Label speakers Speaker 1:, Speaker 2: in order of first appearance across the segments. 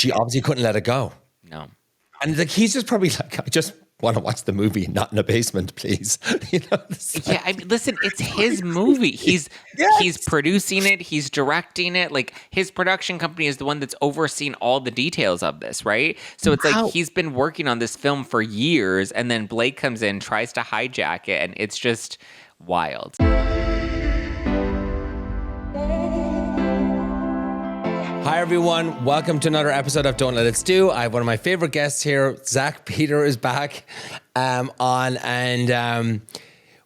Speaker 1: she obviously couldn't let it go.
Speaker 2: No.
Speaker 1: And like he's just probably like, I just want to watch the movie, not in a basement, please.
Speaker 2: Yeah, I mean, listen, it's his movie. He's producing it, he's directing it. Like his production company is the one that's overseeing all the details of this, right? So it's like he's been working on this film for years, and then Blake comes in, tries to hijack it, and it's just wild.
Speaker 1: Hi, everyone. Welcome to another episode of Don't Let It Stu. I have one of my favorite guests here. Zack Peter is back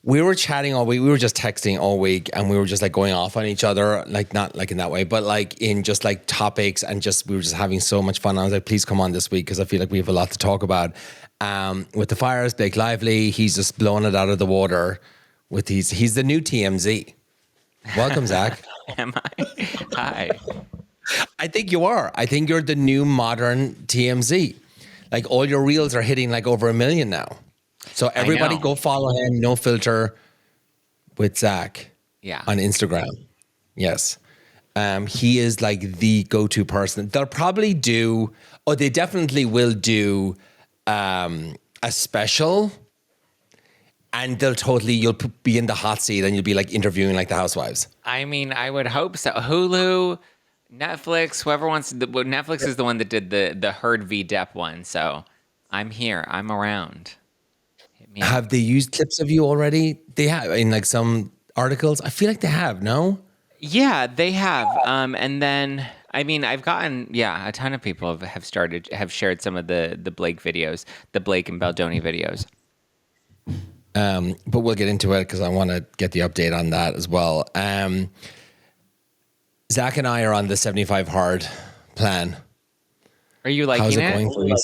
Speaker 1: we were chatting all week. We were just texting all week, and we were just like going off on each other, like not like in that way, but like in just like topics, and just we were just having so much fun. I was like, please come on this week because I feel like we have a lot to talk about. With the fires, Blake Lively, he's just blowing it out of the water with he's the new TMZ. Welcome, Zack.
Speaker 2: Am I? Hi.
Speaker 1: I think you are. I think you're the new modern TMZ. Like all your reels are hitting like over 1 million now. So everybody go follow him. No filter with Zack.
Speaker 2: Yeah.
Speaker 1: On Instagram. Yes. He is like the go-to person. They'll probably do, or they definitely will do a special, and you'll be in the hot seat and you'll be like interviewing like the Housewives.
Speaker 2: I mean, I would hope so. Hulu, Netflix, whoever wants to, Netflix is the one that did the Hurrdat v. Depp one. So I'm here. I'm around. Hit me
Speaker 1: have
Speaker 2: up.
Speaker 1: they used clips of you already? They have in like some articles. I feel like they have, no?
Speaker 2: Yeah, they have. And then, I mean, I've gotten, a ton of people have shared some of the Blake videos, the Blake and Baldoni videos.
Speaker 1: But we'll get into it because I want to get the update on that as well. Zack and I are on the 75 hard plan.
Speaker 2: Are you liking
Speaker 1: How's it
Speaker 2: it?
Speaker 1: going for you?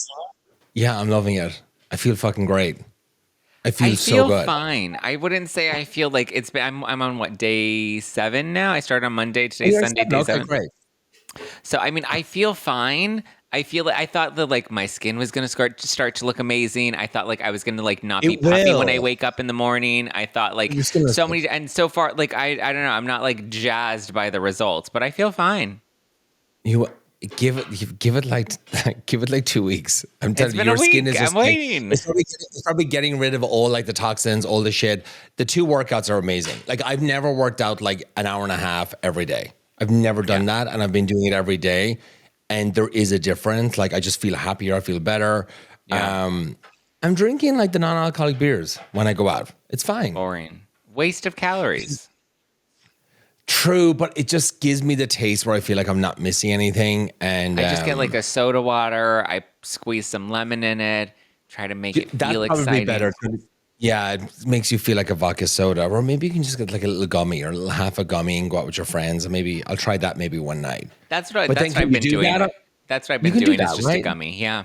Speaker 1: Yeah, I'm loving it. I feel fucking great. I feel so good.
Speaker 2: Fine. I wouldn't say I feel like it's been. I'm on what, day 7 now? I started on Monday. Today's Sunday. Day 7.
Speaker 1: Great.
Speaker 2: So I mean, I feel fine. I feel like I thought that like my skin was gonna start to look amazing. I thought like I was gonna like not be puffy when I wake up in the morning. I thought like so many, and so far like I don't know. I'm not like jazzed by the results, but I feel fine.
Speaker 1: You give it like 2 weeks. I'm telling you, your skin is just
Speaker 2: I'm waiting.
Speaker 1: It's probably getting rid of all like the toxins, all the shit. The 2 workouts are amazing. Like I've never worked out like an hour and a half every day. I've never done that, and I've been doing it every day. And there is a difference. Like I just feel happier. I feel better. Yeah. I'm drinking like the non-alcoholic beers when I go out. It's fine.
Speaker 2: Boring. Waste of calories.
Speaker 1: True, but it just gives me the taste where I feel like I'm not missing anything. And
Speaker 2: I just get like a soda water. I squeeze some lemon in it. Try to make it feel exciting. That's probably better.
Speaker 1: Yeah, it makes you feel like a vodka soda. Or maybe you can just get like a little gummy or half a gummy and go out with your friends. And maybe I'll try that maybe one night.
Speaker 2: That's what I've been doing. That's what I've been doing. It's just a gummy. Yeah.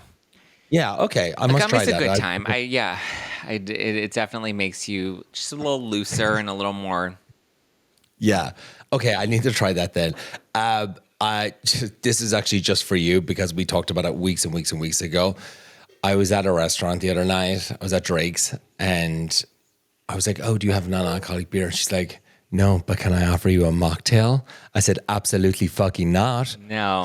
Speaker 1: Yeah. Okay. I must try that.
Speaker 2: A good time. It definitely makes you just a little looser and a little more.
Speaker 1: Yeah. Okay. I need to try that then. This is actually just for you because we talked about it weeks and weeks and weeks ago. I was at a restaurant the other night. I was at Drake's, and I was like, "Oh, do you have non-alcoholic beer?" And she's like, "No, but can I offer you a mocktail?" I said, "Absolutely fucking not."
Speaker 2: No.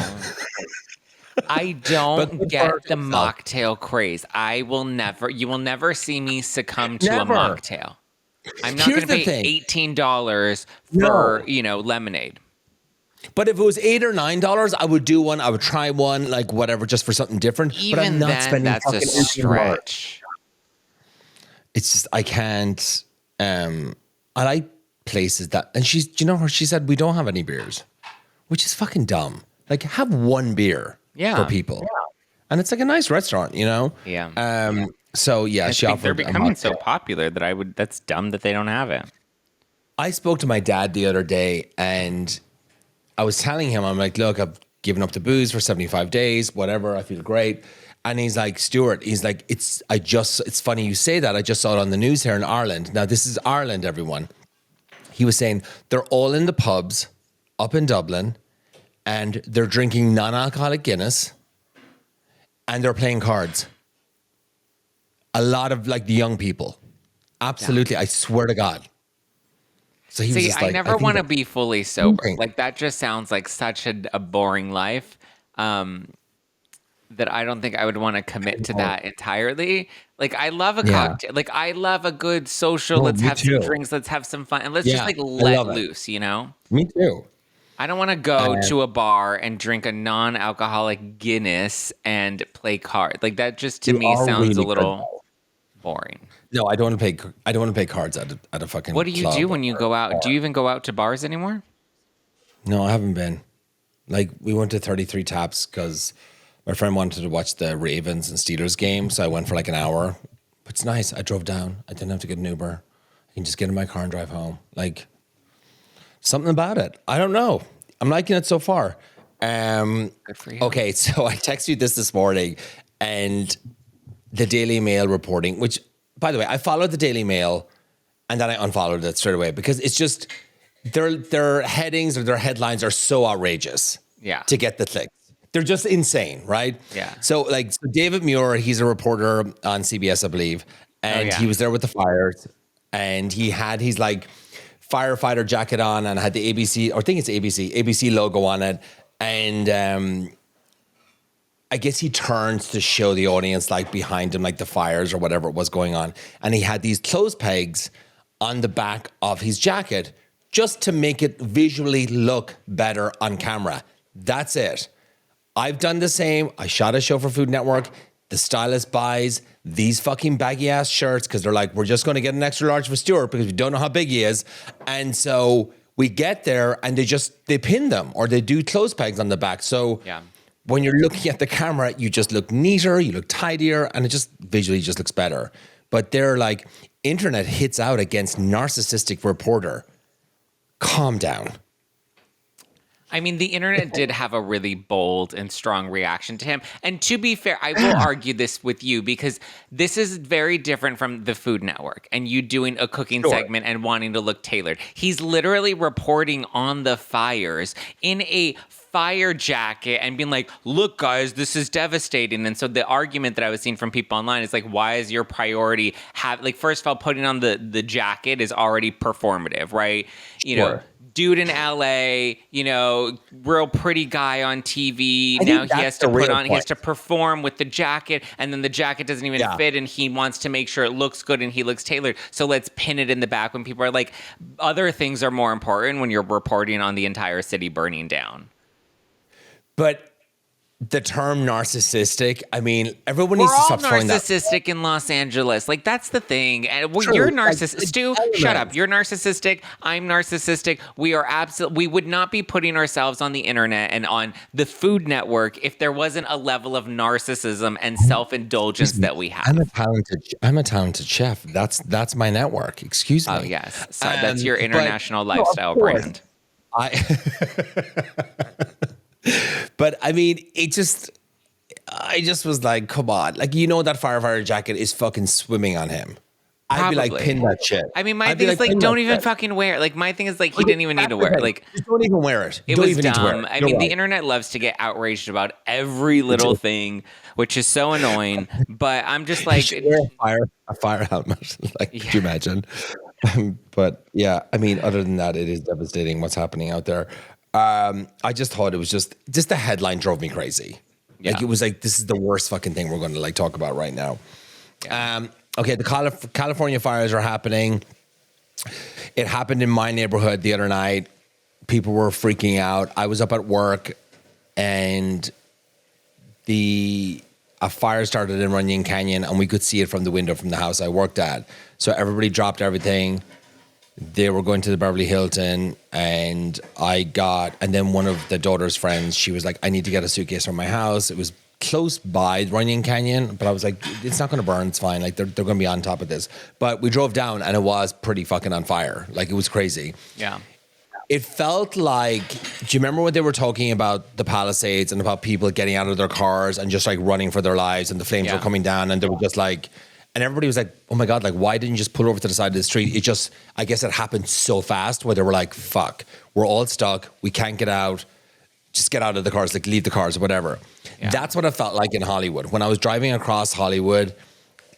Speaker 2: I don't get the mocktail craze. You will never see me succumb to a mocktail. I'm not going to pay $18 for, lemonade.
Speaker 1: But if it was $8 or $9, I would do one. I would try one, like whatever, just for something different.
Speaker 2: Even
Speaker 1: but I'm not
Speaker 2: then,
Speaker 1: spending
Speaker 2: that's a stretch.
Speaker 1: It's just I can't. I like places that, and she said we don't have any beers, which is fucking dumb. Like have one beer for people, and it's like a nice restaurant,
Speaker 2: Yeah.
Speaker 1: So yeah, she offered.
Speaker 2: They're becoming so popular that that's dumb that they don't have it.
Speaker 1: I spoke to my dad the other day, and I was telling him, I'm like, look, I've given up the booze for 75 days, whatever. I feel great. And he's like, Stuart, it's funny you say that. I just saw it on the news here in Ireland. Now, this is Ireland, everyone. He was saying they're all in the pubs up in Dublin, and they're drinking non-alcoholic Guinness, and they're playing cards. A lot of like the young people. Absolutely. Yeah. I swear to God. So he was just like,
Speaker 2: I never want to be fully sober. Like that just sounds like such a boring life. that I don't think I would want to commit to that entirely. Like, I love a
Speaker 1: Yeah.
Speaker 2: cocktail. Like, I love a good social.
Speaker 1: No,
Speaker 2: Let's
Speaker 1: me
Speaker 2: have some
Speaker 1: too.
Speaker 2: drinks. Let's have some fun. And let's just
Speaker 1: Yeah,
Speaker 2: like
Speaker 1: I
Speaker 2: let
Speaker 1: love it.
Speaker 2: loose, you know?
Speaker 1: Me too.
Speaker 2: I don't want to go to a bar and drink a non-alcoholic Guinness and play cards. Like, that just to
Speaker 1: You
Speaker 2: me
Speaker 1: are
Speaker 2: sounds a
Speaker 1: really good,
Speaker 2: little
Speaker 1: though.
Speaker 2: boring.
Speaker 1: No, I don't want to pay. I don't want to play cards at a fucking.
Speaker 2: What do you
Speaker 1: club
Speaker 2: do when you
Speaker 1: or
Speaker 2: go out?
Speaker 1: bar.
Speaker 2: Do you even go out to bars anymore?
Speaker 1: No, I haven't been. Like, we went to 33 Taps because my friend wanted to watch the Ravens and Steelers game, so I went for like an hour. But it's nice. I drove down. I didn't have to get an Uber. I can just get in my car and drive home. Like, something about it. I don't know. I'm liking it so far.
Speaker 2: Good for you.
Speaker 1: Okay, so I texted you this morning, and the Daily Mail reporting, which, by the way, I followed the Daily Mail, and then I unfollowed it straight away because it's just their headings or their headlines are so outrageous.
Speaker 2: Yeah.
Speaker 1: To get the clicks, they're just insane, right?
Speaker 2: Yeah.
Speaker 1: So David Muir, he's a reporter on CBS, I believe, and he was there with the fires, and he had his like firefighter jacket on and had the ABC, or I think it's ABC logo on it. And I guess he turns to show the audience like behind him, like the fires or whatever was going on. And he had these clothes pegs on the back of his jacket just to make it visually look better on camera. That's it. I've done the same. I shot a show for Food Network. The stylist buys these fucking baggy ass shirts because they're like, we're just going to get an extra large for Stuart because we don't know how big he is. And so we get there and they pin them or they do clothes pegs on the back. So when you're looking at the camera, you just look neater, you look tidier, and it just visually just looks better. But they're like, internet hits out against narcissistic reporter. Calm down.
Speaker 2: I mean, the internet did have a really bold and strong reaction to him. And to be fair, I will argue this with you because this is very different from the Food Network and you doing a cooking segment and wanting to look tailored. He's literally reporting on the fires in a fire jacket and being like, look, guys, this is devastating. And so the argument that I was seeing from people online is like, why is your priority first of all, putting on the jacket is already performative, right? You know, dude in LA, you know, real pretty guy on TV. Now he has to he has to perform with the jacket, and then the jacket doesn't even fit, and he wants to make sure it looks good and he looks tailored. So let's pin it in the back when people are like, other things are more important when you're reporting on the entire city burning down.
Speaker 1: But the term narcissistic, I mean, everyone needs to stop throwing that.
Speaker 2: We're all narcissistic in Los Angeles. Like, that's the thing. And you're narcissistic. Stu, shut up. You're narcissistic. I'm narcissistic. We would not be putting ourselves on the internet and on the Food Network if there wasn't a level of narcissism and self-indulgence that we have.
Speaker 1: I'm a talented chef. That's my network. Excuse me.
Speaker 2: Oh, yes. Sorry, that's your international lifestyle brand.
Speaker 1: But I mean, I just was like, come on. Like, you know, that firefighter jacket is fucking swimming on him. I'd be like, pin that shit.
Speaker 2: I mean, my thing is like, don't even fucking wear it. Like, my thing is like, he didn't even need to wear it. Like,
Speaker 1: just don't even wear it.
Speaker 2: It was dumb. I mean, the internet loves to get outraged about every little thing, which is so annoying. But I'm just like,
Speaker 1: a fire helmet. Like, could you imagine? But yeah, I mean, other than that, it is devastating what's happening out there. I just thought it was just the headline drove me crazy. Yeah. Like, it was like, this is the worst fucking thing we're going to like talk about right now. Yeah. Okay, the California fires are happening. It happened in my neighborhood the other night. People were freaking out. I was up at work, and a fire started in Runyon Canyon, and we could see it from the window from the house I worked at. So everybody dropped everything. They were going to the Beverly Hilton, and then one of the daughter's friends, she was like, I need to get a suitcase from my house. It was close by Runyon Canyon, but I was like, it's not going to burn. It's fine. Like, they're going to be on top of this. But we drove down, and it was pretty fucking on fire. Like, it was crazy.
Speaker 2: Yeah.
Speaker 1: It felt like, do you remember when they were talking about the Palisades and about people getting out of their cars and just like running for their lives, and the flames were coming down, and they were just like, and everybody was like, oh my God, like, why didn't you just pull over to the side of the street? It just, I guess it happened so fast where they were like, fuck, we're all stuck. We can't get out. Just get out of the cars, like, leave the cars or whatever. Yeah. That's what it felt like in Hollywood. When I was driving across Hollywood,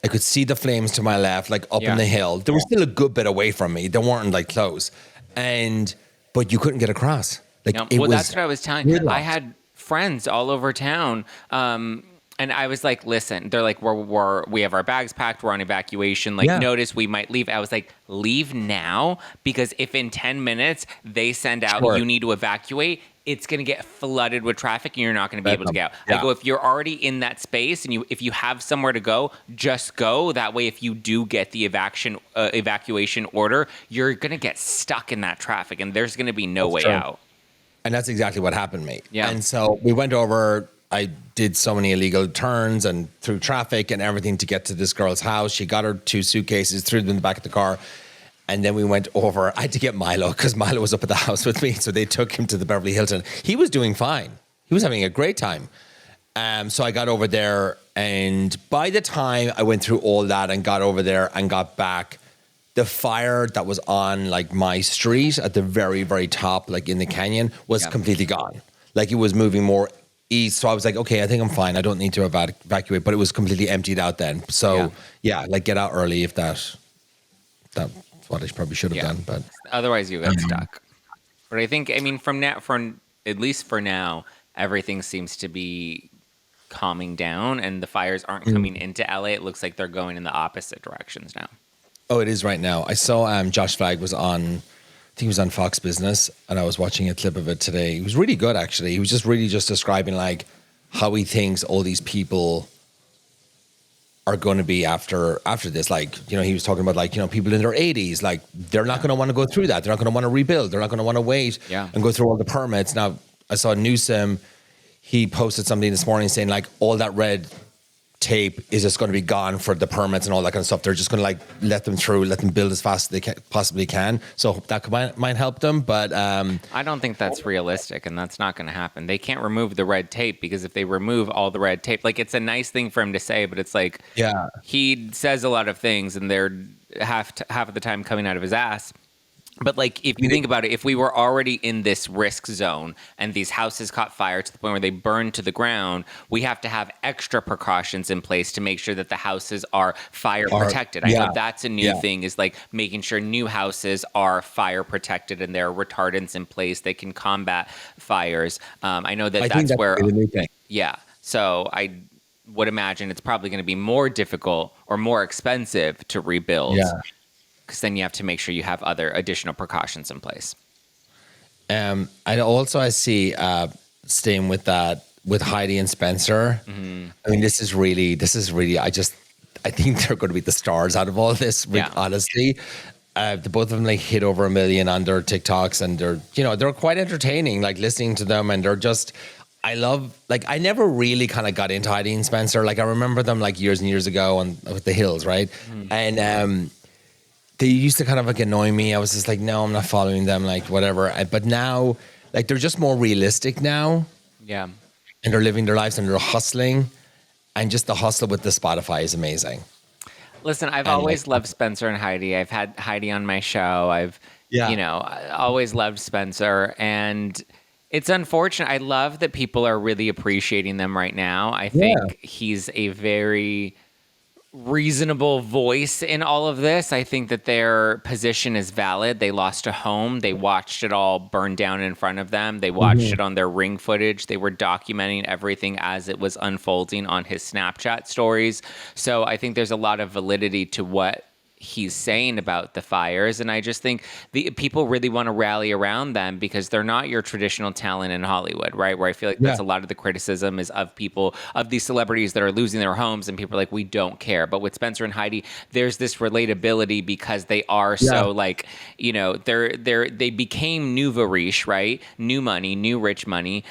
Speaker 1: I could see the flames to my left, like up in the hill. They were still a good bit away from me. They weren't like close. But you couldn't get across. Like,
Speaker 2: that's what I was telling you. I had friends all over town. And I was like, listen, they're like, we have our bags packed. We're on evacuation. Like,
Speaker 1: Yeah.
Speaker 2: notice we might leave. I was like, leave now, because if in 10 minutes they send out,
Speaker 1: Sure.
Speaker 2: you need to evacuate, it's going to get flooded with traffic and you're not going to be able to get out.
Speaker 1: Yeah.
Speaker 2: I go, if you're already in that space and if you have somewhere to go, just go. That way, if you do get the evacuation order, you're going to get stuck in that traffic and there's going to be no way
Speaker 1: true.
Speaker 2: out.
Speaker 1: And that's exactly what happened, mate.
Speaker 2: Yeah.
Speaker 1: And so we went over. I did so many illegal turns and through traffic and everything to get to this girl's house. She got her 2 suitcases, threw them in the back of the car. And then we went over. I had to get Milo because Milo was up at the house with me. So they took him to the Beverly Hilton. He was doing fine. He was having a great time. So I got over there. And by the time I went through all that and got over there and got back, the fire that was on like my street at the very, very top, like in the canyon, was completely gone. Like it was moving more east. So I was like, okay, I think I'm fine. I don't need to evacuate, but it was completely emptied out then. So like get out early if that's what I probably should have done. But
Speaker 2: otherwise you get stuck. But I think, I mean, at least for now, everything seems to be calming down and the fires aren't coming into LA. It looks like they're going in the opposite directions now.
Speaker 1: Oh, it is right now. I saw Josh Flagg was on, I think he was on Fox Business, and I was watching a clip of it today. He was really good, actually. He was just really just describing like how he thinks all these people are going to be after this. Like, you know, he was talking about like, you know, people in their 80s, like they're not going to want to go through that. They're not going to want to rebuild. They're not going to want to wait and go through all the permits. Now, I saw Newsom, he posted something this morning saying like all that red tape is just going to be gone for the permits and all that kind of stuff. They're just going to like let them through, let them build as fast as they possibly can. So that might help them, but
Speaker 2: I don't think that's realistic, and that's not going to happen. They can't remove the red tape because if they remove all the red tape, like it's a nice thing for him to say, but it's like he says a lot of things, and they're half of the time coming out of his ass. But like, if you think about it, if we were already in this risk zone and these houses caught fire to the point where they burned to the ground, we have to have extra precautions in place to make sure that the houses are fire protected. I know that's a new thing, is like making sure new houses are fire protected and there are retardants in place that can combat fires. I know that's where
Speaker 1: the new thing.
Speaker 2: Yeah. So I would imagine it's probably going to be more difficult or more expensive to rebuild.
Speaker 1: Yeah.
Speaker 2: Because then you have to make sure you have other additional precautions in place.
Speaker 1: I see staying with that with Heidi and Spencer. Mm-hmm. I mean, this is really. I think they're going to be the stars out of all this. Honestly, the both of them like hit over 1 million on their TikToks, and they're quite entertaining. Like listening to them, and they're just. I never really kind of got into Heidi and Spencer. Like I remember them like years and years ago with the Hills, right? Mm. And they used to kind of like annoy me. I was just like, no, I'm not following them, like whatever. But now, like they're just more realistic now.
Speaker 2: Yeah.
Speaker 1: And they're living their lives and they're hustling. And just the hustle with the Spotify is amazing.
Speaker 2: Listen, I've always loved Spencer and Heidi. I've had Heidi on my show. I always loved Spencer. And it's unfortunate. I love that people are really appreciating them right now. I think he's a very reasonable voice in all of this. I think that their position is valid. They lost a home. They watched it all burn down in front of them. They watched it on their Ring footage. They were documenting everything as it was unfolding on his Snapchat stories. So I think there's a lot of validity to what he's saying about the fires, and I just think the people really want to rally around them because they're not your traditional talent in Hollywood, right? Where I feel like that's a lot of the criticism is of these celebrities that are losing their homes, and people are like, we don't care. But with Spencer and Heidi, there's this relatability because they are so like, they became nouveau riche, right? New money, new rich money.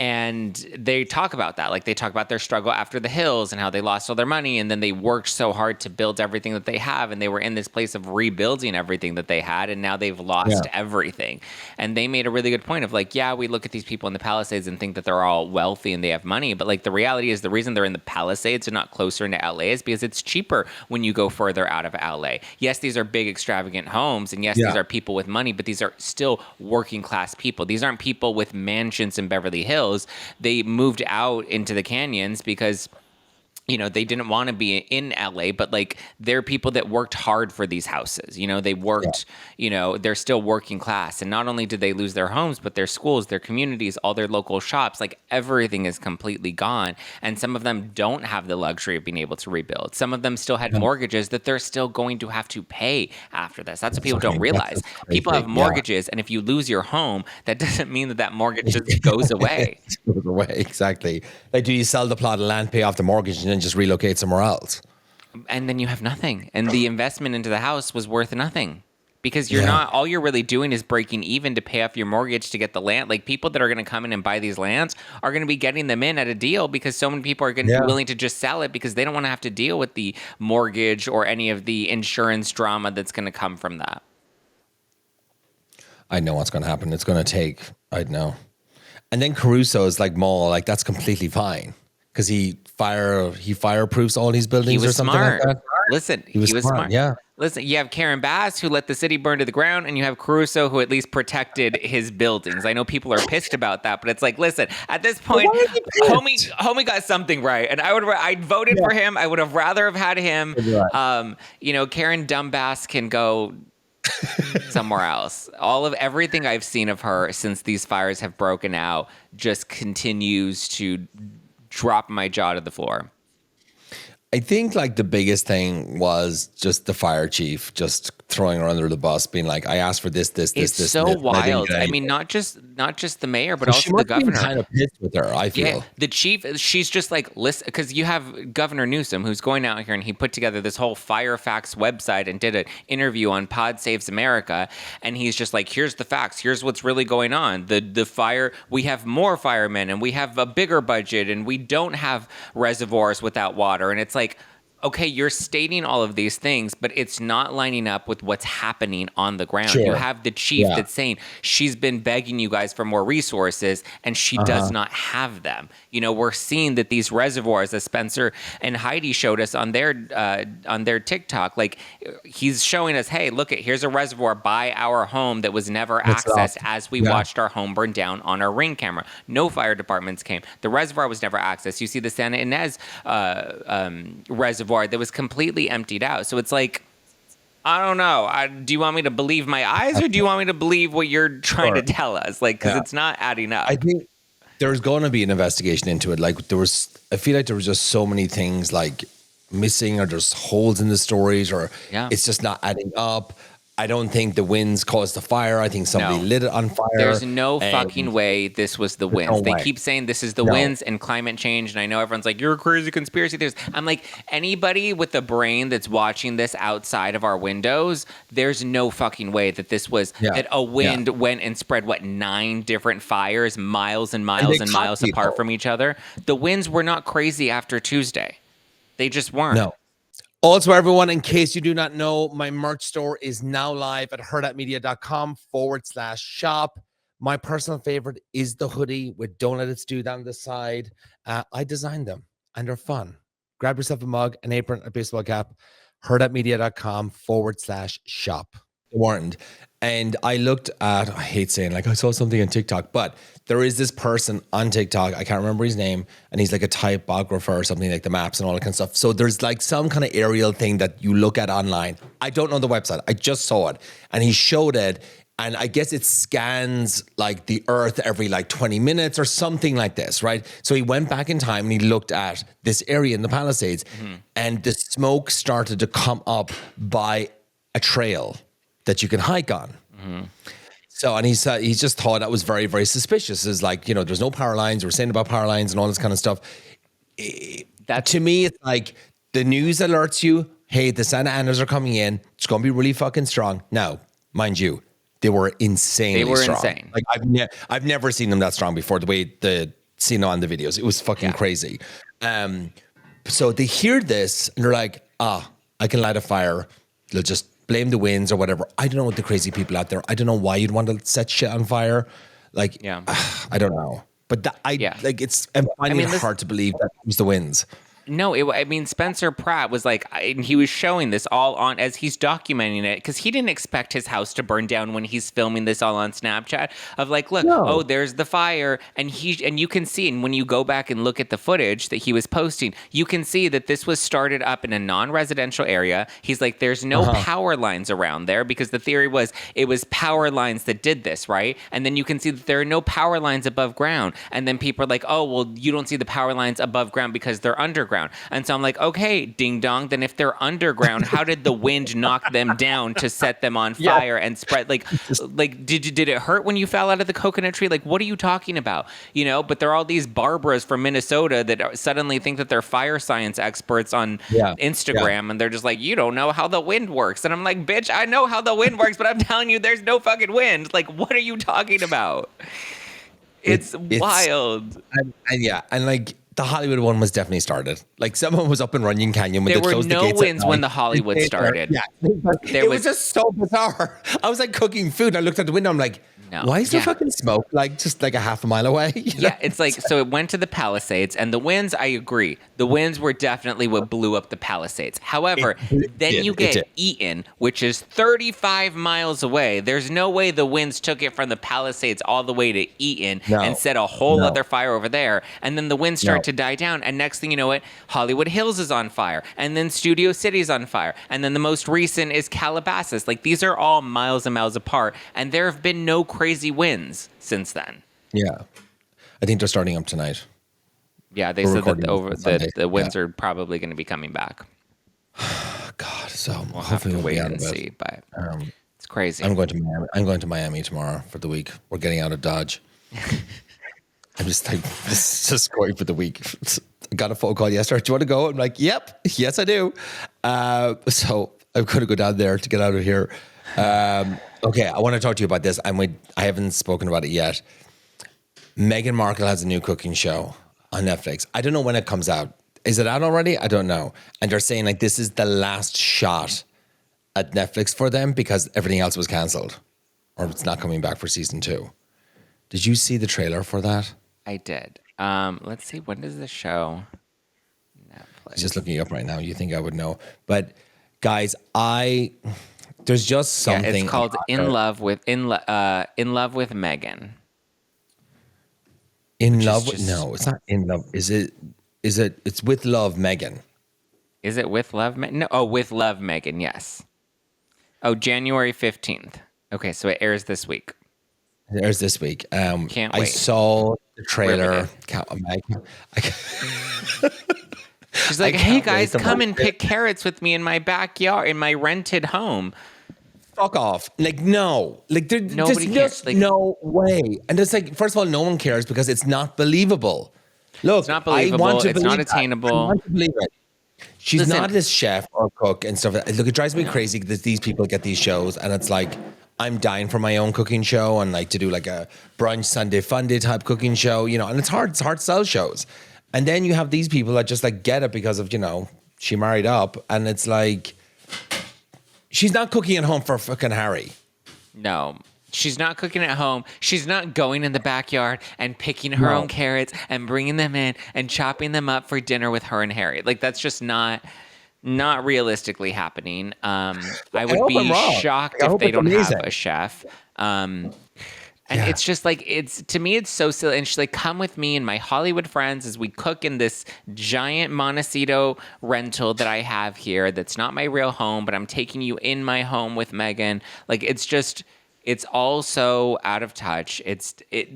Speaker 2: And they talk about that. Like they talk about their struggle after the Hills and how they lost all their money. And then they worked so hard to build everything that they have. And they were in this place of rebuilding everything that they had. And now they've lost everything. And they made a really good point of like, we look at these people in the Palisades and think that they're all wealthy and they have money. But like the reality is the reason they're in the Palisades and not closer into LA is because it's cheaper when you go further out of LA. Yes, these are big, extravagant homes. And yes, these are people with money, but these are still working class people. These aren't people with mansions in Beverly Hills. They moved out into the canyons because they didn't want to be in LA, but like they're people that worked hard for these houses. They worked, they're still working class. And not only did they lose their homes, but their schools, their communities, all their local shops, like everything is completely gone. And some of them don't have the luxury of being able to rebuild. Some of them still had mortgages that they're still going to have to pay after this. That's what people don't realize. People have mortgages, and if you lose your home, that doesn't mean that mortgage just goes away.
Speaker 1: It goes away, exactly. Like, do you sell the plot of land, pay off the mortgage, and then just relocate somewhere else?
Speaker 2: And then you have nothing. And the investment into the house was worth nothing. Because all you're really doing is breaking even to pay off your mortgage to get the land. Like, people that are going to come in and buy these lands are going to be getting them in at a deal because so many people are going to be willing to just sell it because they don't want to have to deal with the mortgage or any of the insurance drama that's going to come from that.
Speaker 1: I know what's going to happen. It's going to take, I know. And then Caruso's like mall, like that's completely fine because he fireproofs all these buildings or something
Speaker 2: smart.
Speaker 1: like that.
Speaker 2: Listen, he was smart.
Speaker 1: Yeah.
Speaker 2: Listen, you have Karen Bass who let the city burn to the ground, and you have Caruso who at least protected his buildings. I know people are pissed about that, but it's like, listen, at this point, homie got something right, and I voted for him. I would have rather have had him. Karen Dumbass can go somewhere else. Everything I've seen of her since these fires have broken out just continues to drop my jaw to the floor.
Speaker 1: I think like the biggest thing was just the fire chief just throwing her under the bus, being like, "I asked for this."
Speaker 2: It's so wild. I mean, not just the mayor, but also the governor.
Speaker 1: Kind of pissed with her, I feel.
Speaker 2: Yeah, the chief. She's just like, listen, because you have Governor Newsom who's going out here and he put together this whole Fire Facts website and did an interview on Pod Saves America, and he's just like, "Here's the facts. Here's what's really going on. The fire. We have more firemen, and we have a bigger budget, and we don't have reservoirs without water." And it's like, okay, you're stating all of these things, but it's not lining up with what's happening on the ground. Sure. You have the chief that's saying she's been begging you guys for more resources, and she does not have them. We're seeing that these reservoirs, as Spencer and Heidi showed us on their TikTok, like he's showing us, hey, look, here's a reservoir by our home that was never accessed as we watched our home burn down on our Ring camera. No fire departments came. The reservoir was never accessed. You see the Santa Ynez reservoir that was completely emptied out. So it's like, I don't know. Do you want me to believe my eyes or do you want me to believe what you're trying to tell us? Like, because it's not adding up.
Speaker 1: I think there's going to be an investigation into it. Like I feel like there was just so many things like missing or there's holes in the stories or it's just not adding up. I don't think the winds caused the fire. I think somebody lit it on fire.
Speaker 2: There's no fucking way this was the winds. No they keep saying this is the winds and climate change. And I know everyone's like, you're a crazy conspiracy theorist. I'm like, anybody with a brain that's watching this outside of our windows, there's no fucking way that this was, that a wind went and spread, 9 different fires miles and miles and miles apart from each other. The winds were not crazy after Tuesday. They just weren't.
Speaker 1: No. Also, everyone, in case you do not know, my merch store is now live at hurrdatmedia.com/shop. My personal favorite is the hoodie with Don't Let It Stu down the side. I designed them and they're fun. Grab yourself a mug, an apron, a baseball cap. hurrdatmedia.com/shop. They weren't. And I looked at, I hate saying like I saw something on TikTok, but there is this person on TikTok, I can't remember his name, and he's like a typographer or something, like the maps and all that kind of stuff. So there's like some kind of aerial thing that you look at online. I don't know the website. I just saw it. And he showed it. And I guess it scans like the earth every like 20 minutes or something like this, right? So he went back in time and he looked at this area in the Palisades and the smoke started to come up by a trail that you can hike on. So, and he said, he just thought that was very, very suspicious. Is like, there's no power lines. We're saying about power lines and all this kind of stuff. That to me, it's like the news alerts you, hey, the Santa Anas are coming in. It's going to be really fucking strong. Now, mind you, they were insanely strong.
Speaker 2: Insane.
Speaker 1: Like I've never seen them that strong before. The way seen on the videos, it was fucking crazy. So they hear this and they're like, I can light a fire. They'll just blame the winds or whatever. I don't know what the crazy people out there. I don't know why you'd want to set shit on fire. Like, I don't know. But like it's, I'm finding it hard to believe that it was the winds.
Speaker 2: No, I mean, Spencer Pratt was like, and he was showing this all on as he's documenting it because he didn't expect his house to burn down when he's filming this all on Snapchat. Of like, look,
Speaker 1: No.
Speaker 2: oh, there's the fire, and you can see, and when you go back and look at the footage that he was posting, you can see that this was started up in a non-residential area. He's like, there's no power lines around there because the theory was it was power lines that did this, right? And then you can see that there are no power lines above ground, and then people are like, oh, well, you don't see the power lines above ground because they're underground. And so I'm like, okay, ding dong. Then if they're underground, how did the wind knock them down to set them on fire and spread? Like did it hurt when you fell out of the coconut tree? Like, what are you talking about? You know, but there are all these Barbaras from Minnesota that suddenly think that they're fire science experts on Instagram. And they're just like, you don't know how the wind works. And I'm like, bitch, I know how the wind works, but I'm telling you, there's no fucking wind. Like, what are you talking about? It's wild.
Speaker 1: And like, the Hollywood one was definitely started. Like someone was up in Runyon Canyon when
Speaker 2: there
Speaker 1: they
Speaker 2: were
Speaker 1: closed
Speaker 2: no
Speaker 1: the gates
Speaker 2: winds when the Hollywood started.
Speaker 1: Yeah, it was just so bizarre. I was like cooking food. I looked out the window. I'm like, why is there fucking smoke? Like just like a half a mile away.
Speaker 2: Yeah, it's like so. It went to the Palisades, and the winds. I agree. The winds were definitely what blew up the Palisades. However, then you get Eaton, which is 35 miles away. There's no way the winds took it from the Palisades all the way to Eaton and set a whole other fire over there. And then the winds start to die down, and next thing you know, what Hollywood Hills is on fire, and then Studio City's on fire, and then the most recent is Calabasas. Like these are all miles and miles apart, and there have been no crazy winds since then.
Speaker 1: Yeah, I think they're starting up tonight.
Speaker 2: Yeah, they said that the winds are probably going to be coming back.
Speaker 1: God, so
Speaker 2: we'll have to wait and see. But it's crazy.
Speaker 1: I'm going to Miami. I'm going to Miami tomorrow for the week. We're getting out of Dodge. I'm just like, this is going for the week. I got a phone call yesterday. Do you want to go? I'm like, yep, yes, I do. So I'm going to go down there to get out of here. Okay, I want to talk to you about this. I haven't spoken about it yet. Meghan Markle has a new cooking show on Netflix. I don't know when it comes out. Is it out already? I don't know. And they're saying like this is the last shot at Netflix for them because everything else was cancelled or it's not coming back for season 2. Did you see the trailer for that?
Speaker 2: I did. Let's see. When does the show? Netflix.
Speaker 1: Just looking it up right now. You think I would know? But guys, there's just something.
Speaker 2: Yeah, it's called In Love with Meghan.
Speaker 1: No, it's not In Love. Is it? It's With Love, Meghan.
Speaker 2: Is it With Love, Meghan? No. Oh, With Love, Meghan. Yes. Oh, January 15th. Okay, so it airs this week.
Speaker 1: There's this week.
Speaker 2: Can't wait.
Speaker 1: I saw the trailer.
Speaker 2: She's like, hey guys, come and pick carrots with me in my backyard, in my rented home.
Speaker 1: Fuck off. Like, no. Like, there's just no way. And it's like, first of all, no one cares because it's not believable. Look,
Speaker 2: it's not believable. It's not attainable.
Speaker 1: I want to believe it. She's not this chef or cook and stuff. Look, it drives me crazy that these people get these shows and it's like, I'm dying for my own cooking show and like to do like a brunch Sunday funday type cooking show, you know, and it's hard to sell shows. And then you have these people that just like get it because of, you know, she married up and it's like, she's not cooking at home for fucking Harry.
Speaker 2: No, she's not cooking at home. She's not going in the backyard and picking her own carrots and bringing them in and chopping them up for dinner with her and Harry. Like that's just not realistically happening. I would be shocked if they don't have a chef. And it's just like, to me, it's so silly. And she's like, come with me and my Hollywood friends as we cook in this giant Montecito rental that I have here. That's not my real home, but I'm taking you in my home with Meghan. Like, it's all so out of touch.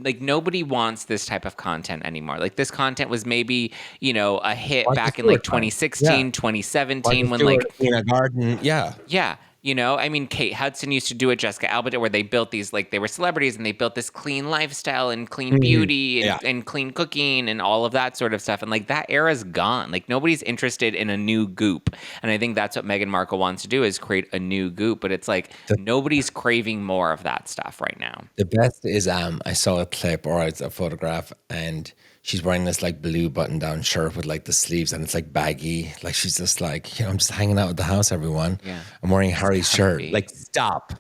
Speaker 2: Like nobody wants this type of content anymore. Like this content was maybe, you know, a hit back in like 2016, 2017 when like
Speaker 1: in a garden. Yeah.
Speaker 2: Yeah. You know, I mean, Kate Hudson used to do it, Jessica Alba did, where they built these, like, they were celebrities and they built this clean lifestyle and clean beauty and clean cooking and all of that sort of stuff. And, like, that era's gone. Like, nobody's interested in a new goop. And I think that's what Meghan Markle wants to do is create a new goop. But it's like, nobody's craving more of that stuff right now.
Speaker 1: The best is, I saw a clip or a photograph and she's wearing this like blue button-down shirt with like the sleeves and it's like baggy. Like she's just like, you know, I'm just hanging out at the house, everyone.
Speaker 2: Yeah.
Speaker 1: I'm wearing Harry's shirt. Like, stop.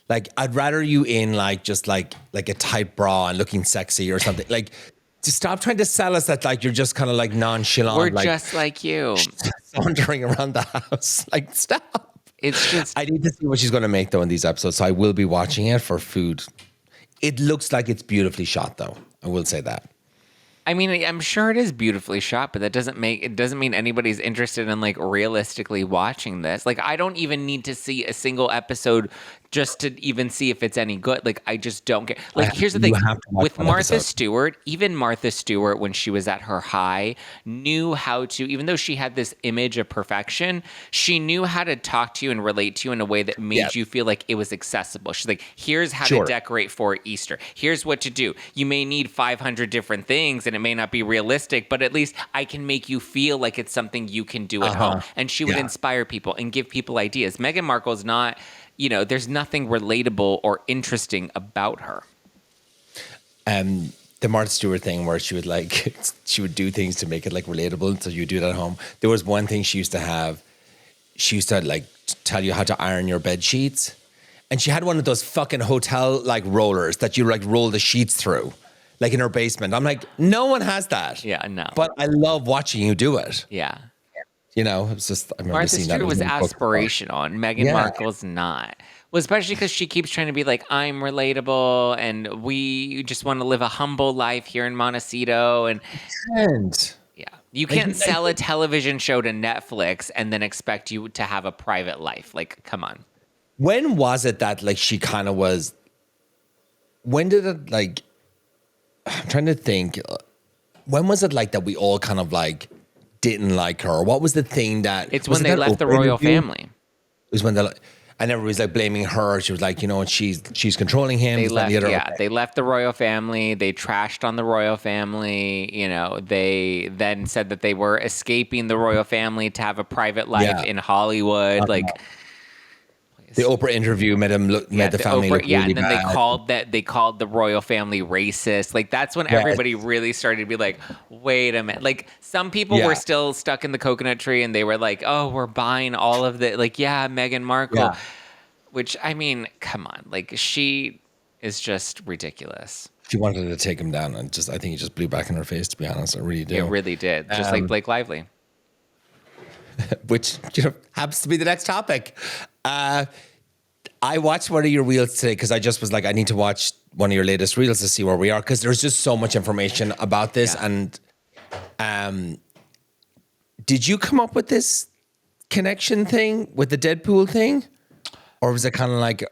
Speaker 1: Like, I'd rather you in like just like a tight bra and looking sexy or something. Like, Just stop trying to sell us that like you're just kind of like nonchalant.
Speaker 2: We're
Speaker 1: like,
Speaker 2: just like you.
Speaker 1: Sauntering around the house. Like, stop.
Speaker 2: It's just.
Speaker 1: I need to see what she's going to make though in these episodes. So I will be watching it for food. It looks like it's beautifully shot though. I will say that.
Speaker 2: I mean, I'm sure it is beautifully shot, but that doesn't mean anybody's interested in like realistically watching this. Like, I don't even need to see a single episode just to even see if it's any good. Like, I just don't get. Like, here's the thing with Martha Stewart. Even Martha Stewart, when she was at her high, knew how to. Even though she had this image of perfection, she knew how to talk to you and relate to you in a way that made you feel like it was accessible. She's like, here's how to decorate for Easter. Here's what to do. You may need 500 different things, and it may not be realistic, but at least I can make you feel like it's something you can do at home. And she would inspire people and give people ideas. Meghan Markle's not. There's nothing relatable or interesting about her.
Speaker 1: The Martha Stewart thing where she would do things to make it like relatable. So you do it at home. There was one thing she used to have. She used to like tell you how to iron your bed sheets. And she had one of those fucking hotel like rollers that you like roll the sheets through, like in her basement. I'm like, no one has that.
Speaker 2: Yeah, no.
Speaker 1: But I love watching you do it.
Speaker 2: Yeah.
Speaker 1: It's just, I remember
Speaker 2: Martha
Speaker 1: seeing
Speaker 2: Stewart
Speaker 1: that.
Speaker 2: was aspirational, and Meghan Markle's not. Well, especially because she keeps trying to be like, I'm relatable, and we just want to live a humble life here in Montecito. And you can't sell a television show to Netflix and then expect you to have a private life. Like, come on.
Speaker 1: When was it that like she kind of was? When did it like? I'm trying to think. When was it like that we all kind of like didn't like her? What was the thing that...
Speaker 2: It's when they left the royal family.
Speaker 1: It was when and everybody's like blaming her. She was like, and she's controlling him.
Speaker 2: They left the royal family. They trashed on the royal family. They then said that they were escaping the royal family to have a private life in Hollywood. Like...
Speaker 1: The Oprah interview made the family look really
Speaker 2: and then
Speaker 1: bad.
Speaker 2: they called the royal family racist. Like, that's when everybody really started to be like, wait a minute. Like, some people were still stuck in the coconut tree and they were like, oh, we're buying all of the, like, Meghan Markle. Yeah. Which, I mean, come on. Like, she is just ridiculous.
Speaker 1: She wanted to take him down and I think he just blew back in her face, to be honest. I really do.
Speaker 2: It really did. Just like Blake Lively.
Speaker 1: Which happens to be the next topic. I watched one of your reels today because I just was like, I need to watch one of your latest reels to see where we are, because there's just so much information about this. And did you come up with this connection thing with the Deadpool thing, or was it kind of like...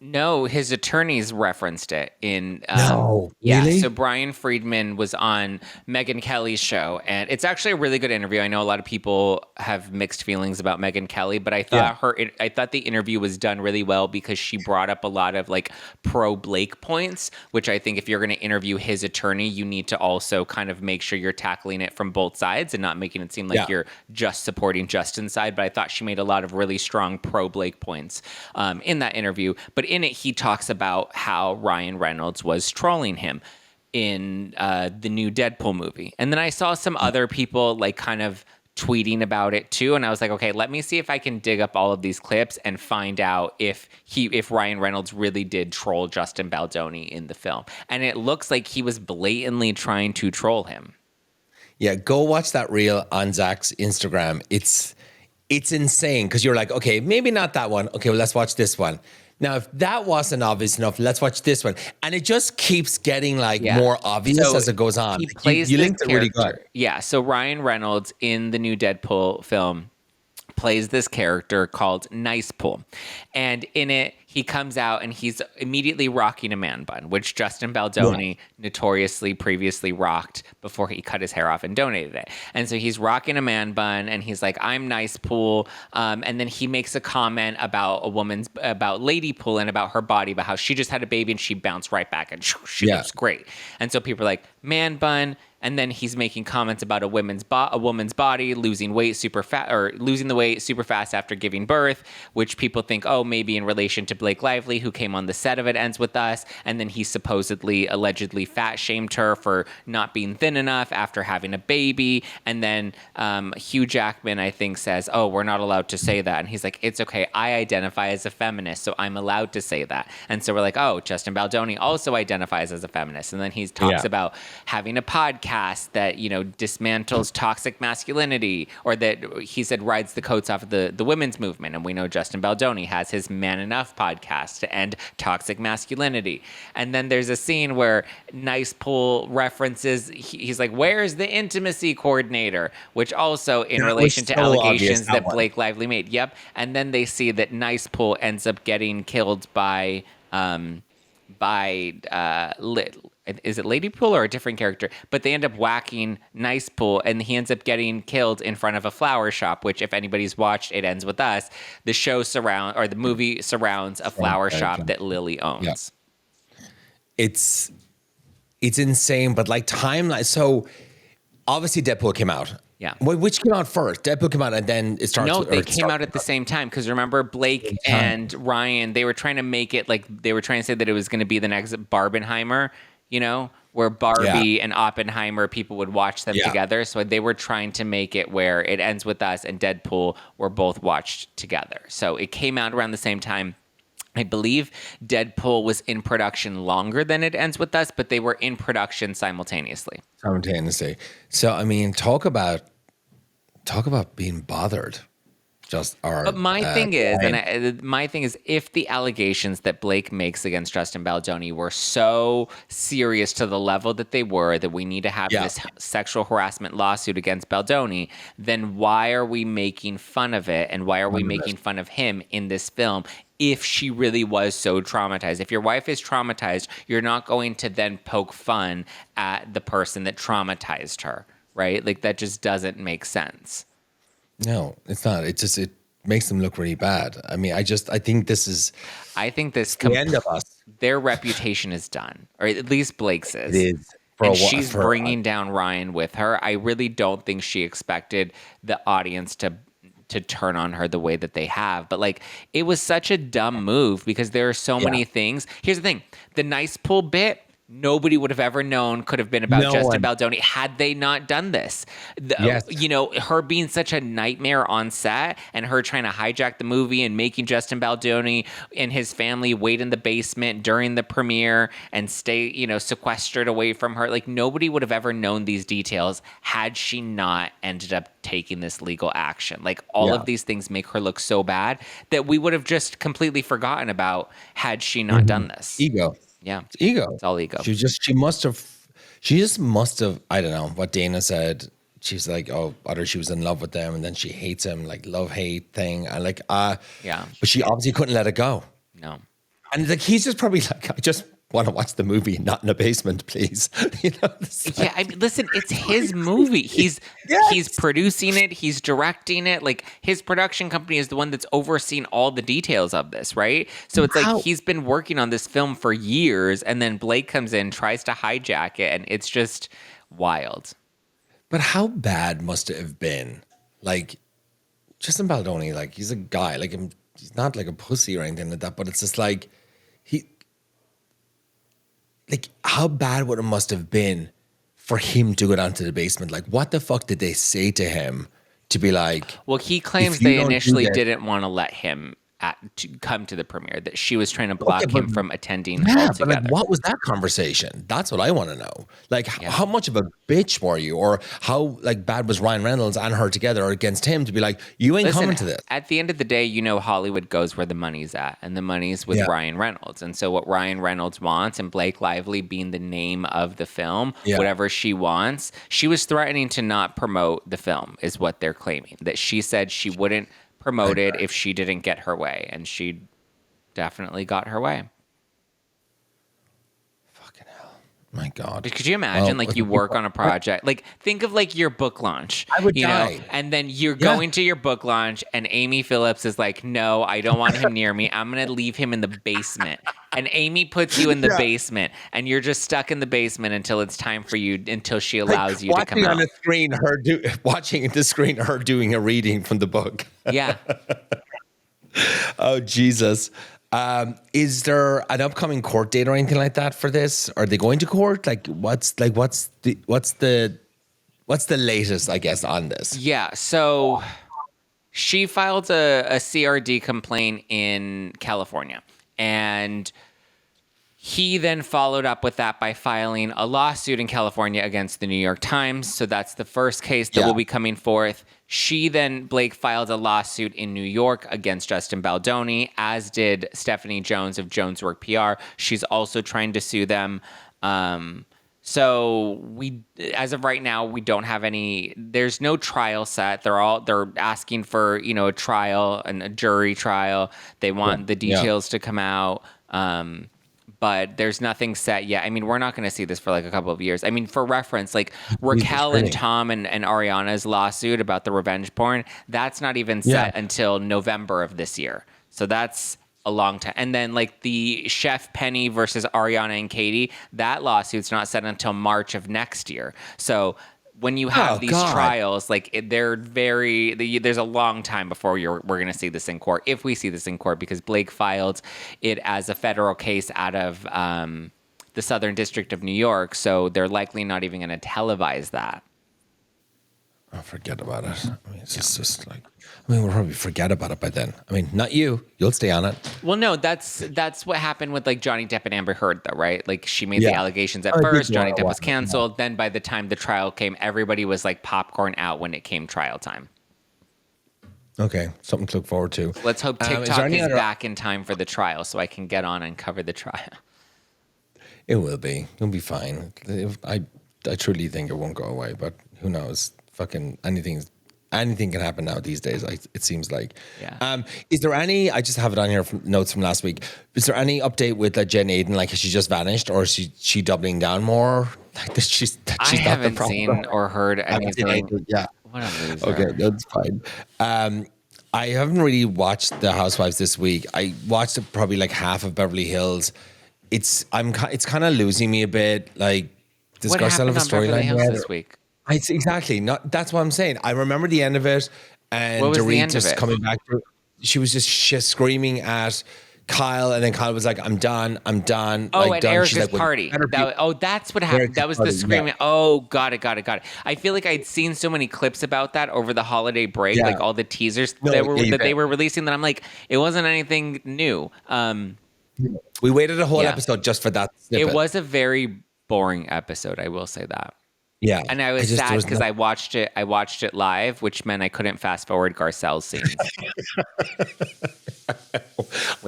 Speaker 2: No, his attorneys referenced it in...
Speaker 1: no, really?
Speaker 2: So Brian Friedman was on Megyn Kelly's show, and it's actually a really good interview. I know a lot of people have mixed feelings about Megyn Kelly, but I thought I thought the interview was done really well because she brought up a lot of like pro Blake points, which I think if you're going to interview his attorney, you need to also kind of make sure you're tackling it from both sides and not making it seem like you're just supporting Justin's side. But I thought she made a lot of really strong pro Blake points in that interview. But in it, he talks about how Ryan Reynolds was trolling him in the new Deadpool movie. And then I saw some other people like kind of tweeting about it too. And I was like, okay, let me see if I can dig up all of these clips and find out if Ryan Reynolds really did troll Justin Baldoni in the film. And it looks like he was blatantly trying to troll him.
Speaker 1: Yeah, go watch that reel on Zach's Instagram. It's insane because you're like, okay, maybe not that one. Okay, well, let's watch this one. Now, if that wasn't obvious enough, let's watch this one. And it just keeps getting like more obvious as it goes on.
Speaker 2: He plays
Speaker 1: you linked it really good.
Speaker 2: Yeah, so Ryan Reynolds in the new Deadpool film plays this character called Nice Pool. And in it, he comes out and he's immediately rocking a man bun, which Justin Baldoni notoriously previously rocked before he cut his hair off and donated it. And so he's rocking a man bun and he's like, I'm Nice Pool. And then he makes a comment about about Lady Pool and about her body, about how she just had a baby and she bounced right back and she looks great. And so people are like, man bun, And then he's making comments about a woman's body losing weight super fast, or losing the weight super fast after giving birth, which people think, oh, maybe in relation to Blake Lively, who came on the set of It Ends With Us. And then he supposedly, allegedly fat shamed her for not being thin enough after having a baby. And then Hugh Jackman, I think, says, oh, we're not allowed to say that. And he's like, it's okay. I identify as a feminist, so I'm allowed to say that. And so we're like, oh, Justin Baldoni also identifies as a feminist. And then he talks about having a podcast that, you know, dismantles toxic masculinity, or that he said rides the coats off of the women's movement. And we know Justin Baldoni has his Man Enough podcast to end toxic masculinity. And then there's a scene where Nice Pool references, he's like, where's the intimacy coordinator? Which also in relation to allegations that Blake Lively made. Yep. And then they see that Nice Pool ends up getting killed by is it Lady Pool or a different character? But they end up whacking Nice Pool, and he ends up getting killed in front of a flower shop, which if anybody's watched It Ends With Us, the movie surrounds a flower shop that Lily owns.
Speaker 1: Yeah. It's insane, but like timeline. So obviously Deadpool came out.
Speaker 2: Yeah.
Speaker 1: Which came out first? Deadpool came out and then it starts.
Speaker 2: No, they came out at the same time, because remember Blake and Ryan, they were trying to make it like, they were trying to say that it was going to be the next Barbenheimer, you know, where Barbie and Oppenheimer, people would watch them together. So they were trying to make it where It Ends With Us and Deadpool were both watched together. So it came out around the same time. I believe Deadpool was in production longer than It Ends With Us, but they were in production simultaneously. So, I mean, talk about being bothered. But my thing is, if the allegations that Blake makes against Justin Baldoni were so serious to the level that they were, that we need to have this sexual harassment lawsuit against Baldoni, then why are we making fun of it? And why are we making fun of him in this film? If she really was so traumatized. If your wife is traumatized, you're not going to then poke fun at the person that traumatized her, right? Like, that just doesn't make sense.
Speaker 1: No, it's not. It makes them look really bad. I mean, I think this the end of us.
Speaker 2: Their reputation is done, or at least Blake's is.
Speaker 1: It is.
Speaker 2: And she's bringing down Ryan with her. I really don't think she expected the audience to turn on her the way that they have. But like, it was such a dumb move, because there are so many things. Here's the thing. The Nice Pool bit, nobody would have ever known could have been about Justin Baldoni had they not done this. You know, her being such a nightmare on set, and her trying to hijack the movie and making Justin Baldoni and his family wait in the basement during the premiere and stay, you know, sequestered away from her. Like, nobody would have ever known these details had she not ended up taking this legal action. Like, all of these things make her look so bad that we would have just completely forgotten about had she not done this.
Speaker 1: Ego.
Speaker 2: Yeah.
Speaker 1: It's ego.
Speaker 2: It's all ego.
Speaker 1: She just must have, I don't know what Dana said. She's like, oh, either she was in love with them and then she hates him, like love-hate thing. And like, but she obviously couldn't let it go.
Speaker 2: No.
Speaker 1: And like, he's just probably like, I just want to watch the movie, not in a basement, please. You know?
Speaker 2: Yeah, I mean, listen, it's his movie. He's producing it. He's directing it. Like, his production company is the one that's overseeing all the details of this, right? So it's like he's been working on this film for years, and then Blake comes in, tries to hijack it, and it's just wild.
Speaker 1: But how bad must it have been? Like, Justin Baldoni, like, he's a guy. Like, he's not like a pussy or anything like that, but it's just like, like, how bad would it must have been for him to go down to the basement? Like, what the fuck did they say to him to be like?
Speaker 2: Well, he claims they initially didn't want to let him to come to the premiere, that she was trying to block him from attending altogether.
Speaker 1: But like, what was that conversation? That's what I want to know. Like, how much of a bitch were you? Or how like bad was Ryan Reynolds and her together against him to be like, you ain't coming to this?
Speaker 2: At the end of the day, you know, Hollywood goes where the money's at, and the money's with Ryan Reynolds. And so what Ryan Reynolds wants, and Blake Lively being the name of the film, whatever she wants, she was threatening to not promote the film, is what they're claiming. That she said she wouldn't promote it if she didn't get her way, and she definitely got her way.
Speaker 1: Fucking hell. My God.
Speaker 2: Could you imagine,
Speaker 1: Well,
Speaker 2: like, you work on a project? Like, think of, like, your book launch.
Speaker 1: I would
Speaker 2: you
Speaker 1: die.
Speaker 2: know, and then you're going to your book launch, and Amy Phillips is like, no, I don't want him near me. I'm going to leave him in the basement. And Amy puts you in the basement, and you're just stuck in the basement until it's time for you, until she allows you to come out.
Speaker 1: Watching the screen, her doing a reading from the book.
Speaker 2: Yeah.
Speaker 1: Oh, Jesus. Is there an upcoming court date or anything like that for this? Are they going to court? What's the latest, I guess, on this?
Speaker 2: Yeah. So she filed a CRD complaint in California, and he then followed up with that by filing a lawsuit in California against the New York Times. So that's the first case that will be coming forth. Blake filed a lawsuit in New York against Justin Baldoni, as did Stephanie Jones of Jones Work PR. She's also trying to sue them. So as of right now, we don't have there's no trial set. They're asking for, a trial and a jury trial. They want the details to come out. But there's nothing set yet. I mean, we're not going to see this for like a couple of years. I mean, for reference, like Raquel and Tom and Ariana's lawsuit about the revenge porn, that's not even set until November of this year. So that's a long time. And then like the Chef Penny versus Ariana and Katie, that lawsuit's not set until March of next year. So when you have these trials, there's a long time before we're going to see this in court, if we see this in court, because Blake filed it as a federal case out of the Southern District of New York, so they're likely not even going to televise that.
Speaker 1: Oh, forget about it. I mean, it's just like, we'll probably forget about it by then. I mean, not you. You'll stay on it.
Speaker 2: Well, no, that's what happened with like Johnny Depp and Amber Heard, though, right? Like she made the allegations at first. Johnny Depp was canceled. Then by the time the trial came, everybody was like popcorn out when it came trial time.
Speaker 1: Okay, something to look forward to.
Speaker 2: Let's hope TikTok is back in time for the trial so I can get on and cover the trial.
Speaker 1: It will be. It'll be fine. I truly think it won't go away, but who knows? Fucking anything can happen now these days. It seems like.
Speaker 2: Yeah.
Speaker 1: Is there any? I just have it on here from notes from last week. Is there any update with Jen Aiden? Like, has she just vanished, or is she doubling down more? Like, she's
Speaker 2: I haven't seen or heard anything.
Speaker 1: Yeah.
Speaker 2: What a loser.
Speaker 1: Okay, that's fine. I haven't really watched The Housewives this week. I watched probably like half of Beverly Hills. It's kind of losing me a bit. Like, does Garcelle have a storyline
Speaker 2: this week?
Speaker 1: It's exactly not. That's what I'm saying. I remember the end of it, and Dorit just coming back. She was just screaming at Kyle, and then Kyle was like, "I'm done. I'm done."
Speaker 2: Oh,
Speaker 1: like,
Speaker 2: at
Speaker 1: done.
Speaker 2: Erica's party. That's what happened. That was the screaming. Yeah. Oh, got it. I feel like I'd seen so many clips about that over the holiday break, like all the teasers that they were releasing. That I'm like, it wasn't anything new.
Speaker 1: We waited a whole episode just for that snippet.
Speaker 2: It was a very boring episode. I will say that.
Speaker 1: Yeah,
Speaker 2: and I was sad because I watched it live, which meant I couldn't fast forward Garcelle's scenes.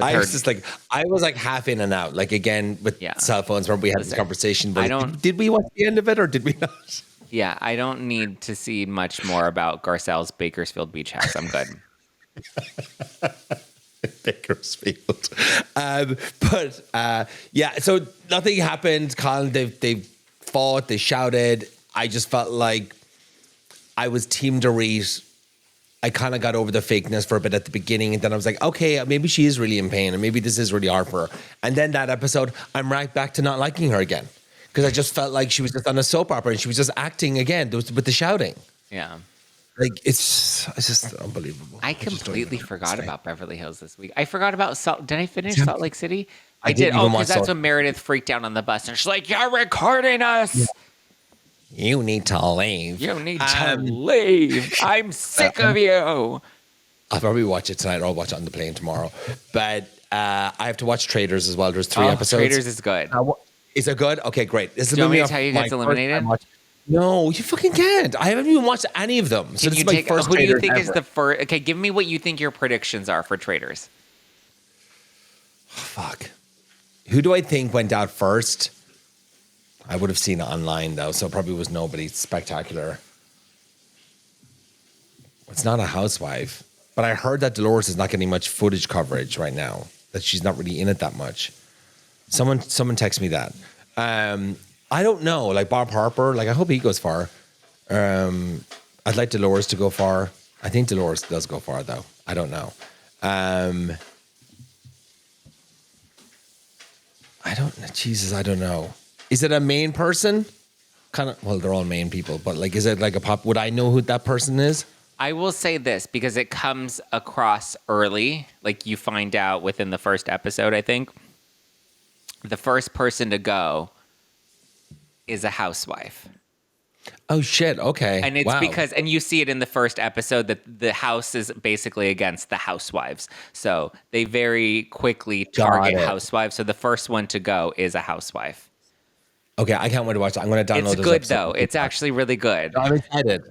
Speaker 1: I was like half in and out. Like, again, with cell phones. Remember we had this conversation. But did we watch the end of it or did we not?
Speaker 2: Yeah, I don't need to see much more about Garcelle's Bakersfield Beach house. I'm good.
Speaker 1: Bakersfield, so nothing happened. Colin, they fought, they shouted. I just felt like I was Team Dorit. I kind of got over the fakeness for a bit at the beginning, and then I was like, okay, maybe she is really in pain, and maybe this is really hard for her. And then that episode, I'm right back to not liking her again, because I just felt like she was just on a soap opera, and she was just acting again with the shouting.
Speaker 2: Yeah.
Speaker 1: Like, it's just unbelievable.
Speaker 2: I completely forgot about Beverly Hills this week. I forgot about Salt. Did I finish Salt Lake City? I did. Oh, because that's when Meredith freaked out on the bus, and she's like, "You're recording us.
Speaker 1: Yeah. You need to leave.
Speaker 2: You need to leave. I'm sick of you."
Speaker 1: I'll probably watch it tonight, or I'll watch it on the plane tomorrow. But I have to watch Traders as well. There's 3 episodes.
Speaker 2: Traders is good.
Speaker 1: Is it good? Okay, great.
Speaker 2: This is the movie how you gets eliminated.
Speaker 1: No, you fucking can't. I haven't even watched any of them. So this is my first.
Speaker 2: Who do you think is the first? Okay, give me what you think your predictions are for Traders.
Speaker 1: Fuck. Who do I think went out first? I would have seen it online, though, so it probably was nobody spectacular. It's not a housewife. But I heard that Dolores is not getting much footage coverage right now, that she's not really in it that much. Someone text me that. I don't know. Like Bob Harper, like I hope he goes far. I'd like Dolores to go far. I think Dolores does go far though. I don't know. I don't know. Is it a main person? Kind of, well, they're all main people, but like, is it like a pop? Would I know who that person is?
Speaker 2: I will say this because it comes across early. Like you find out within the first episode, I think. The first person to go is a housewife.
Speaker 1: Oh, shit. Okay.
Speaker 2: And it's
Speaker 1: wow.
Speaker 2: because, and you see it in the first episode that the house is basically against the housewives. So they very quickly target housewives. So the first one to go is a housewife.
Speaker 1: Okay. I can't wait to watch it. I'm going to download
Speaker 2: It's good, though. It's actually really good.
Speaker 1: I'm excited.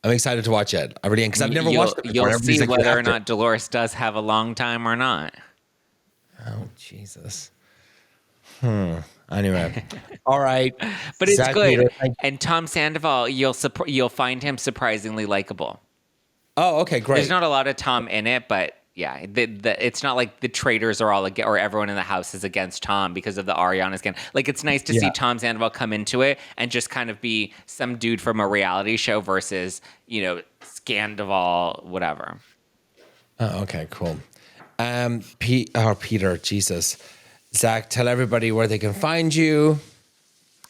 Speaker 1: I'm excited to watch it. I really am, because I've never watched it before.
Speaker 2: You'll see whether or not Dolores does have a long time or not.
Speaker 1: Oh, Jesus. Anyway, all right.
Speaker 2: But it's Zack good. Peter, and Tom Sandoval, you'll find him surprisingly likable.
Speaker 1: Oh, okay, great.
Speaker 2: There's not a lot of Tom in it, but yeah, it's not like the traitors are all or everyone in the house is against Tom because of the Ariana scandal. Like it's nice to see Tom Sandoval come into it and just kind of be some dude from a reality show versus Scandival, whatever.
Speaker 1: Oh, okay, cool. Peter, Jesus. Zach, tell everybody where they can find you.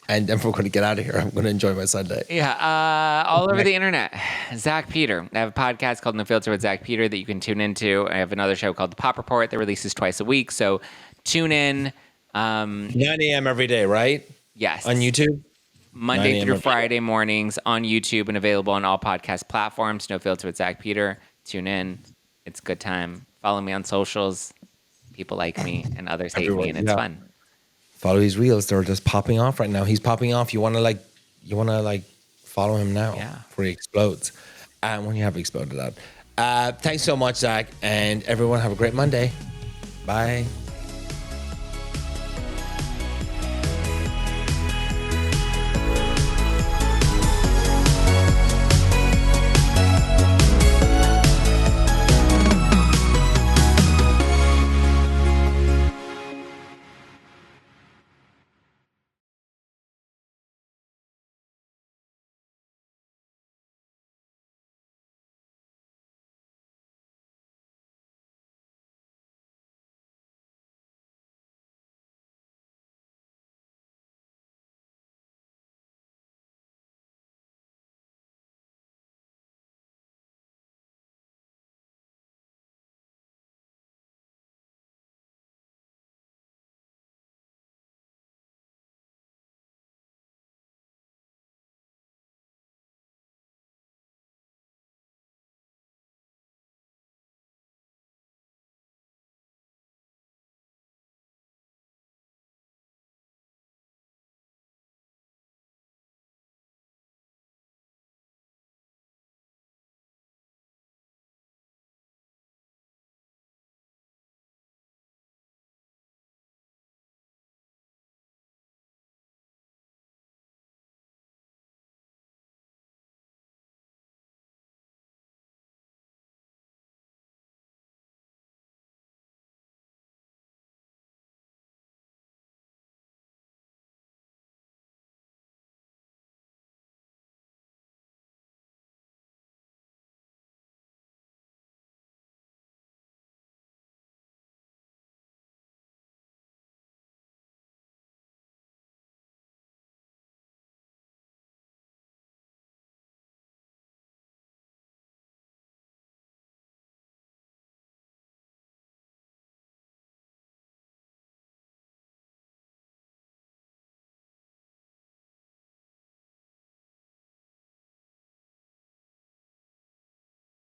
Speaker 1: And then we're going to get out of here. I'm going to enjoy my Sunday.
Speaker 2: Yeah, all over the internet. Zack Peter. I have a podcast called No Filter with Zack Peter that you can tune into. I have another show called The Pop Report that releases twice a week. So tune in.
Speaker 1: 9 a.m. every day, right?
Speaker 2: Yes.
Speaker 1: On YouTube?
Speaker 2: Monday through Friday mornings on YouTube and available on all podcast platforms. No Filter with Zack Peter. Tune in. It's a good time. Follow me on socials. People like me and others hate me, and it's fun.
Speaker 1: Follow his reels; they're just popping off right now. He's popping off. You want to follow him now before he explodes. And when you have exploded out. Thanks so much, Zach, and everyone have a great Monday. Bye.